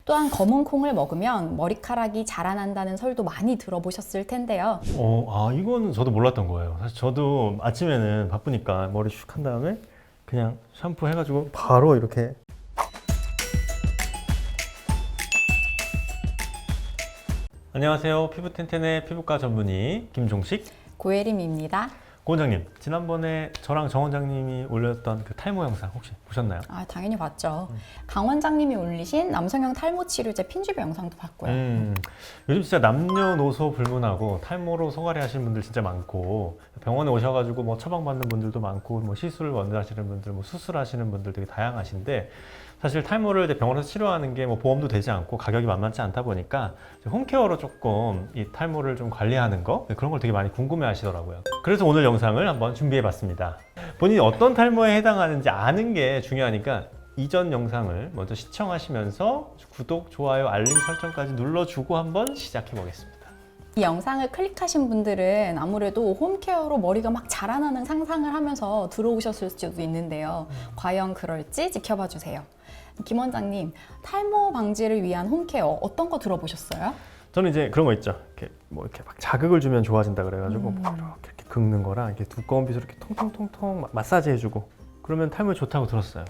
또한 검은 콩을 먹으면 머리카락이 자라난다는 설도 많이 들어보셨을 텐데요. 이거는 저도 몰랐던 거예요. 사실 저도 아침에는 바쁘니까 머리 슉 한 다음에 그냥 샴푸 해가지고 바로 이렇게. 안녕하세요. 피부 튼튼의 피부과 전문의 김종식 고혜림입니다. 고 원장님, 지난번에 저랑 정 원장님이 올렸던 그 탈모 영상 혹시 보셨나요? 당연히 봤죠. 강 원장님이 올리신 남성형 탈모 치료제 핀주베 영상도 봤고요. 요즘 진짜 남녀노소 불문하고 탈모로 소갈이 하시는 분들 진짜 많고, 병원에 오셔가지고 뭐 처방받는 분들도 많고, 뭐 시술을 원하시는 분들, 뭐 수술하시는 분들 되게 다양하신데, 사실 탈모를 이제 병원에서 치료하는 게 뭐 보험도 되지 않고 가격이 만만치 않다 보니까 홈케어로 조금 이 탈모를 좀 관리하는 거, 그런 걸 되게 많이 궁금해 하시더라고요. 그래서 오늘 영상을 한번 준비해 봤습니다. 본인이 어떤 탈모에 해당하는지 아는 게 중요하니까 이전 영상을 먼저 시청하시면서 구독, 좋아요, 알림 설정까지 눌러주고 한번 시작해 보겠습니다. 이 영상을 클릭하신 분들은 아무래도 홈케어로 머리가 막 자라나는 상상을 하면서 들어오셨을 수도 있는데요. 과연 그럴지 지켜봐 주세요. 김 원장님, 탈모 방지를 위한 홈케어 어떤 거 들어보셨어요? 저는 이제 그런 거 있죠. 이렇게 막 자극을 주면 좋아진다 그래가지고 뭐 이렇게 긁는 거랑 이렇게 두꺼운 빗으로 이렇게 통통통통 마사지 해주고 그러면 탈모에 좋다고 들었어요.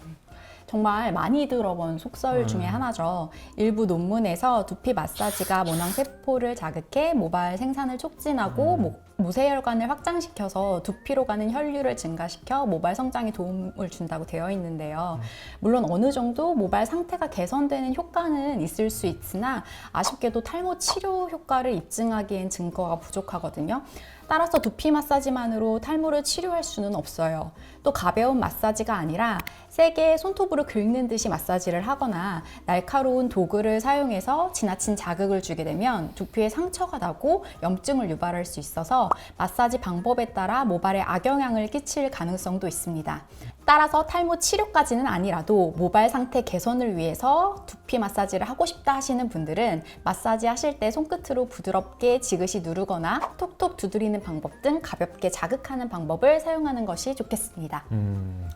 정말 많이 들어본 속설 중에 하나죠. 일부 논문에서 두피 마사지가 모낭세포를 자극해 모발 생산을 촉진하고 모세혈관을 확장시켜서 두피로 가는 혈류를 증가시켜 모발 성장에 도움을 준다고 되어 있는데요. 물론 어느 정도 모발 상태가 개선되는 효과는 있을 수 있으나 아쉽게도 탈모 치료 효과를 입증하기엔 증거가 부족하거든요. 따라서 두피 마사지만으로 탈모를 치료할 수는 없어요. 또 가벼운 마사지가 아니라 세게 손톱으로 긁는 듯이 마사지를 하거나 날카로운 도구를 사용해서 지나친 자극을 주게 되면 두피에 상처가 나고 염증을 유발할 수 있어서 마사지 방법에 따라 모발에 악영향을 끼칠 가능성도 있습니다. 따라서 탈모 치료까지는 아니라도 모발 상태 개선을 위해서 두피 마사지를 하고 싶다 하시는 분들은 마사지 하실 때 손끝으로 부드럽게 지그시 누르거나 톡톡 두드리는 방법 등 가볍게 자극하는 방법을 사용하는 것이 좋겠습니다.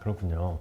그렇군요.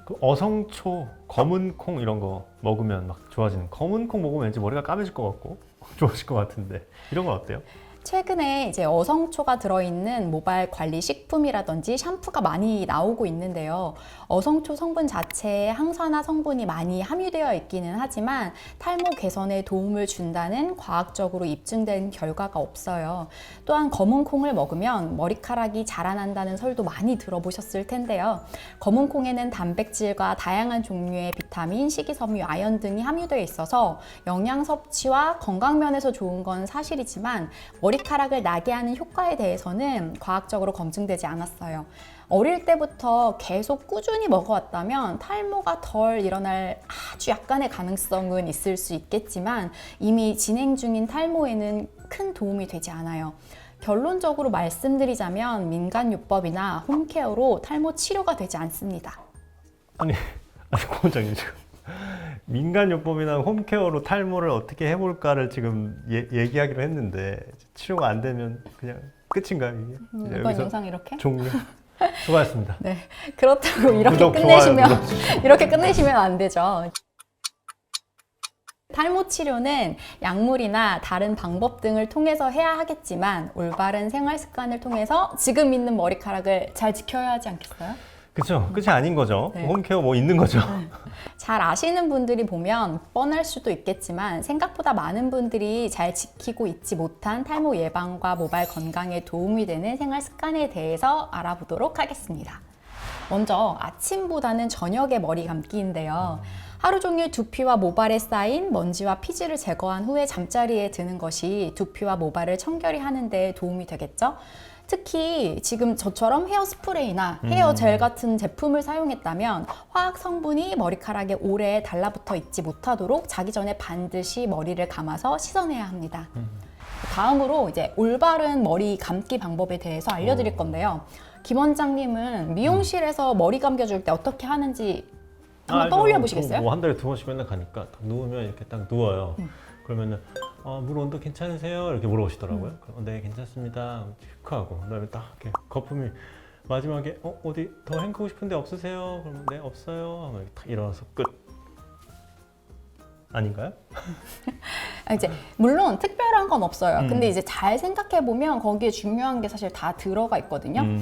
그 어성초, 검은 콩 이런 거 먹으면 막 좋아지는, 검은 콩 먹으면 왠지 머리가 까매질 것 같고 좋아질 것 같은데 이런 건 어때요? 최근에 이제 어성초가 들어있는 모발 관리 식품이라든지 샴푸가 많이 나오고 있는데요. 어성초 성분 자체에 항산화 성분이 많이 함유되어 있기는 하지만 탈모 개선에 도움을 준다는 과학적으로 입증된 결과가 없어요. 또한 검은 콩을 먹으면 머리카락이 자라난다는 설도 많이 들어보셨을 텐데요. 검은 콩에는 단백질과 다양한 종류의 비타민, 식이섬유, 아연 등이 함유되어 있어서 영양 섭취와 건강 면에서 좋은 건 사실이지만 머리카락을 나게 하는 효과에 대해서는 과학적으로 검증되지 않았어요. 어릴 때부터 계속 꾸준히 먹어왔다면 탈모가 덜 일어날 아주 약간의 가능성은 있을 수 있겠지만 이미 진행 중인 탈모에는 큰 도움이 되지 않아요. 결론적으로 말씀드리자면 민간요법이나 홈케어로 탈모 치료가 되지 않습니다. 아니 고 원장님 지금 민간요법이나 홈케어로 탈모를 어떻게 해볼까를 지금 얘기하기로 했는데 치료가 안 되면 그냥 끝인가요 이게? 이번 영상 이렇게? 종료. 수고하셨습니다. 네, 그렇다고 이렇게 구독, 끝내시면 좋아요, 이렇게 끝내시면 안 되죠. 탈모 치료는 약물이나 다른 방법 등을 통해서 해야 하겠지만 올바른 생활 습관을 통해서 지금 있는 머리카락을 잘 지켜야 하지 않겠어요? 그렇죠. 끝이 아닌 거죠. 네. 홈케어 뭐 있는 거죠. 잘 아시는 분들이 보면 뻔할 수도 있겠지만 생각보다 많은 분들이 잘 지키고 있지 못한 탈모 예방과 모발 건강에 도움이 되는 생활 습관에 대해서 알아보도록 하겠습니다. 먼저 아침보다는 저녁에 머리 감기인데요. 하루 종일 두피와 모발에 쌓인 먼지와 피지를 제거한 후에 잠자리에 드는 것이 두피와 모발을 청결히 하는 데 도움이 되겠죠? 특히 지금 저처럼 헤어 스프레이나 헤어 젤 같은 제품을 사용했다면 화학 성분이 머리카락에 오래 달라붙어 있지 못하도록 자기 전에 반드시 머리를 감아서 씻어내야 합니다. 다음으로 이제 올바른 머리 감기 방법에 대해서 알려드릴 건데요. 김 원장님은 미용실에서 머리 감겨줄 때 어떻게 하는지 한번 떠올려 보시겠어요? 뭐 한 달에 2번씩 맨날 가니까 딱 누우면 이렇게 딱 누워요. 그러면은 물 온도 괜찮으세요? 이렇게 물어보시더라고요. 그럼 네 괜찮습니다. 체크하고 그다음에 딱 이렇게 거품이 마지막에 어디 더 헹구고 싶은데 없으세요? 그러면 네 없어요. 하면 딱 일어나서 끝. 아닌가요? 이제 물론 특별한 건 없어요. 근데 이제 잘 생각해 보면 거기에 중요한 게 사실 다 들어가 있거든요.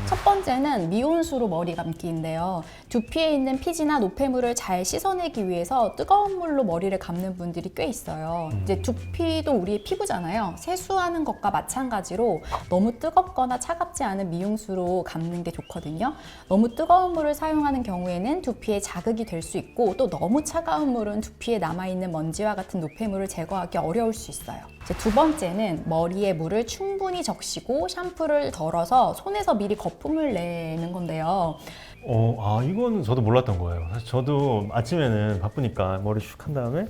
첫 번째는 미온수로 머리 감기인데요. 두피에 있는 피지나 노폐물을 잘 씻어내기 위해서 뜨거운 물로 머리를 감는 분들이 꽤 있어요. 이제 두피도 우리의 피부잖아요. 세수하는 것과 마찬가지로 너무 뜨겁거나 차갑지 않은 미온수로 감는 게 좋거든요. 너무 뜨거운 물을 사용하는 경우에는 두피에 자극이 될 수 있고 또 너무 차가운 물은 두피에 남아있는 먼지와 같은 노폐물을 제거하기 어려울 수 있어요. 이제 두 번째는 머리에 물을 충분히 적시고 샴푸를 덜어서 손에서 미리 거품을 내는 건데요. 이거는 저도 몰랐던 거예요. 사실 저도 아침에는 바쁘니까 머리 슉 한 다음에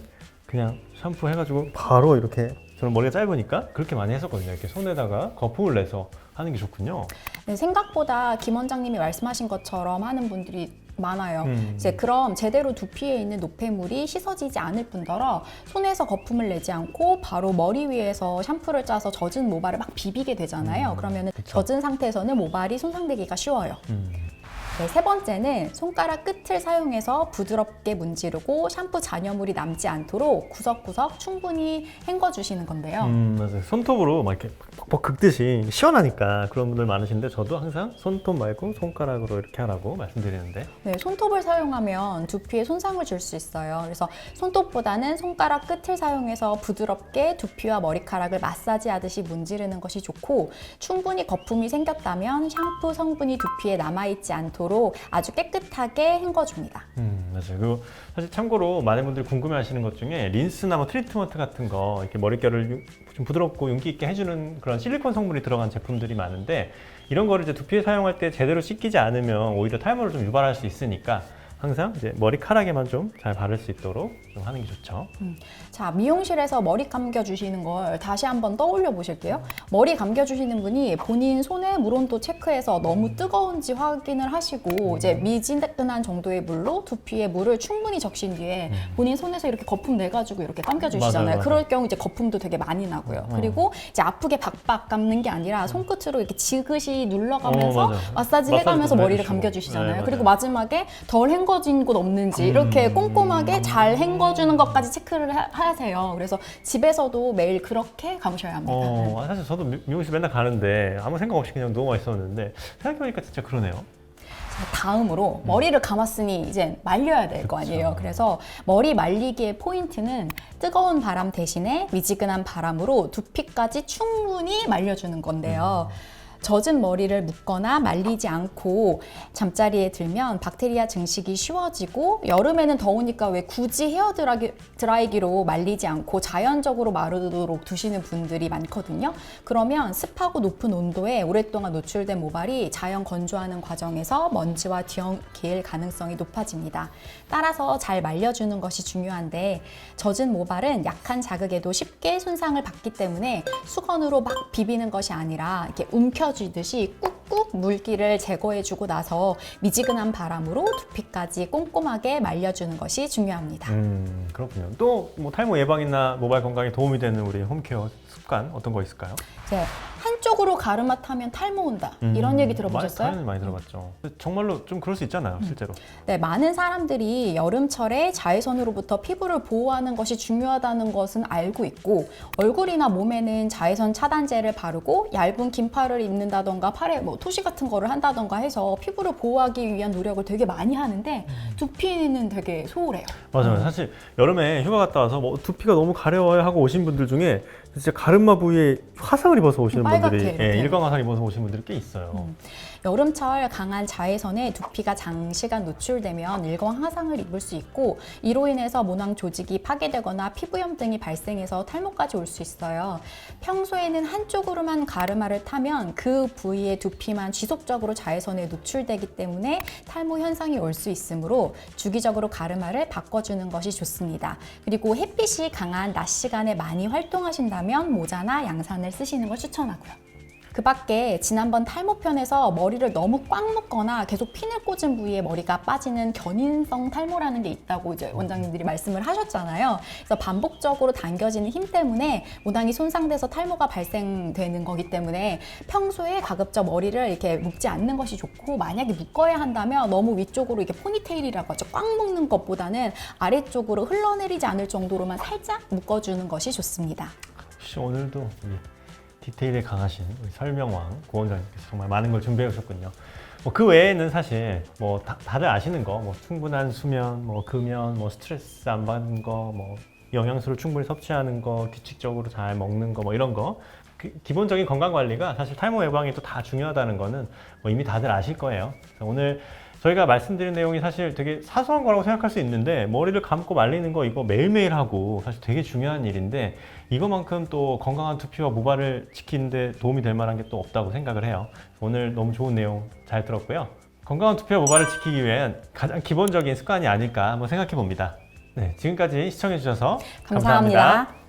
그냥 샴푸 해가지고 바로 이렇게, 저는 머리가 짧으니까 그렇게 많이 했었거든요. 이렇게 손에다가 거품을 내서 하는 게 좋군요. 네, 생각보다 김 원장님이 말씀하신 것처럼 하는 분들이 많아요. 이제 그럼 제대로 두피에 있는 노폐물이 씻어지지 않을 뿐더러 손에서 거품을 내지 않고 바로 머리 위에서 샴푸를 짜서 젖은 모발을 막 비비게 되잖아요. 그러면 젖은 상태에서는 모발이 손상되기가 쉬워요. 네, 세 번째는 손가락 끝을 사용해서 부드럽게 문지르고 샴푸 잔여물이 남지 않도록 구석구석 충분히 헹궈주시는 건데요. 맞아요. 손톱으로 막 이렇게 벅벅 긁듯이 시원하니까 그런 분들 많으신데, 저도 항상 손톱 말고 손가락으로 이렇게 하라고 말씀드리는데. 네, 손톱을 사용하면 두피에 손상을 줄 수 있어요. 그래서 손톱보다는 손가락 끝을 사용해서 부드럽게 두피와 머리카락을 마사지하듯이 문지르는 것이 좋고, 충분히 거품이 생겼다면 샴푸 성분이 두피에 남아있지 않도록 아주 깨끗하게 헹궈줍니다. 맞아요. 그리고 사실 참고로 많은 분들이 궁금해하시는 것 중에 린스나 뭐 트리트먼트 같은 거, 이렇게 머릿결을 좀 부드럽고 윤기 있게 해주는 그런 실리콘 성분이 들어간 제품들이 많은데, 이런 거를 이제 두피에 사용할 때 제대로 씻기지 않으면 오히려 탈모를 좀 유발할 수 있으니까 항상 이제 머리카락에만 좀 잘 바를 수 있도록 좀 하는 게 좋죠. 자, 미용실에서 머리 감겨주시는 걸 다시 한번 떠올려 보실게요. 머리 감겨주시는 분이 본인 손의 물 온도 체크해서 너무 뜨거운지 확인을 하시고 이제 미지근한 정도의 물로 두피에 물을 충분히 적신 뒤에 본인 손에서 이렇게 거품 내가지고 이렇게 감겨주시잖아요. 맞아요. 그럴 경우 이제 거품도 되게 많이 나고요. 그리고 이제 아프게 박박 감는 게 아니라 손끝으로 이렇게 지그시 눌러가면서 맞아요. 마사지 해가면서 마사지도 머리를 해주시고. 감겨주시잖아요. 네, 그리고 맞아요. 마지막에 덜 헹궈진 곳 없는지 이렇게 꼼꼼하게 잘 헹궈주는 것까지 체크를 하세요. 그래서 집에서도 매일 그렇게 감으셔야 합니다. 사실 저도 미용실 맨날 가는데 아무 생각 없이 그냥 누워만 있었는데, 생각해보니까 진짜 그러네요. 자, 다음으로 머리를 감았으니 이제 말려야 될 거 아니에요. 그래서 머리 말리기의 포인트는 뜨거운 바람 대신에 미지근한 바람으로 두피까지 충분히 말려주는 건데요. 젖은 머리를 묶거나 말리지 않고 잠자리에 들면 박테리아 증식이 쉬워지고, 여름에는 더우니까 왜 굳이 헤어 드라이기로 말리지 않고 자연적으로 마르도록 두시는 분들이 많거든요. 그러면 습하고 높은 온도에 오랫동안 노출된 모발이 자연 건조하는 과정에서 먼지와 뒤엉킬 가능성이 높아집니다. 따라서 잘 말려주는 것이 중요한데, 젖은 모발은 약한 자극에도 쉽게 손상을 받기 때문에 수건으로 막 비비는 것이 아니라 이렇게 움켜쥐듯이 꾹꾹 물기를 제거해주고 나서 미지근한 바람으로 두피까지 꼼꼼하게 말려주는 것이 중요합니다. 그렇군요. 또 뭐 탈모 예방이나 모발 건강에 도움이 되는 우리 홈케어 습관 어떤 거 있을까요? 이제 한쪽으로 가르마 타면 탈모 온다, 이런 얘기 들어보셨어요? 당연히 많이 들어봤죠. 정말로 좀 그럴 수 있잖아요, 실제로. 네, 많은 사람들이 여름철에 자외선으로부터 피부를 보호하는 것이 중요하다는 것은 알고 있고, 얼굴이나 몸에는 자외선 차단제를 바르고 얇은 긴팔을 입는다던가 팔에 뭐 토시 같은 거를 한다던가 해서 피부를 보호하기 위한 노력을 되게 많이 하는데 두피는 되게 소홀해요. 맞아요. 사실 여름에 휴가 갔다 와서 뭐 두피가 너무 가려워요 하고 오신 분들 중에 진짜 가르마 부위에 화상을 입어서 오시는 빨갛게 분들이, 이렇게. 일광 화상 입어서 오시는 분들이 꽤 있어요. 여름철 강한 자외선에 두피가 장시간 노출되면 일광 화상을 입을 수 있고, 이로 인해서 모낭 조직이 파괴되거나 피부염 등이 발생해서 탈모까지 올 수 있어요. 평소에는 한쪽으로만 가르마를 타면 그 부위의 두피만 지속적으로 자외선에 노출되기 때문에 탈모 현상이 올 수 있으므로 주기적으로 가르마를 바꿔주는 것이 좋습니다. 그리고 햇빛이 강한 낮 시간에 많이 활동하신다면 모자나 양산을 쓰시는 걸 추천하고요. 그 밖에 지난번 탈모편에서 머리를 너무 꽉 묶거나 계속 핀을 꽂은 부위에 머리가 빠지는 견인성 탈모라는 게 있다고 이제 원장님들이 말씀을 하셨잖아요. 그래서 반복적으로 당겨지는 힘 때문에 모낭이 손상돼서 탈모가 발생되는 거기 때문에 평소에 가급적 머리를 이렇게 묶지 않는 것이 좋고, 만약에 묶어야 한다면 너무 위쪽으로 이렇게 포니테일이라고 하죠. 꽉 묶는 것보다는 아래쪽으로 흘러내리지 않을 정도로만 살짝 묶어주는 것이 좋습니다. 혹시 오늘도 우리 디테일에 강하신 우리 설명왕 고원장님께서 정말 많은 걸 준비해 오셨군요. 뭐 그 외에는 사실 뭐 다들 아시는 거, 뭐 충분한 수면, 뭐 금연, 뭐 스트레스 안 받는 거, 뭐 영양소를 충분히 섭취하는 거, 규칙적으로 잘 먹는 거, 뭐 이런 거. 기본적인 건강 관리가 사실 탈모 예방에 또 다 중요하다는 거는 뭐 이미 다들 아실 거예요. 그래서 오늘 저희가 말씀드린 내용이 사실 되게 사소한 거라고 생각할 수 있는데, 머리를 감고 말리는 거 이거 매일매일 하고 사실 되게 중요한 일인데, 이거만큼 또 건강한 두피와 모발을 지키는데 도움이 될 만한 게 또 없다고 생각을 해요. 오늘 너무 좋은 내용 잘 들었고요. 건강한 두피와 모발을 지키기 위한 가장 기본적인 습관이 아닐까 한번 생각해 봅니다. 네, 지금까지 시청해 주셔서 감사합니다.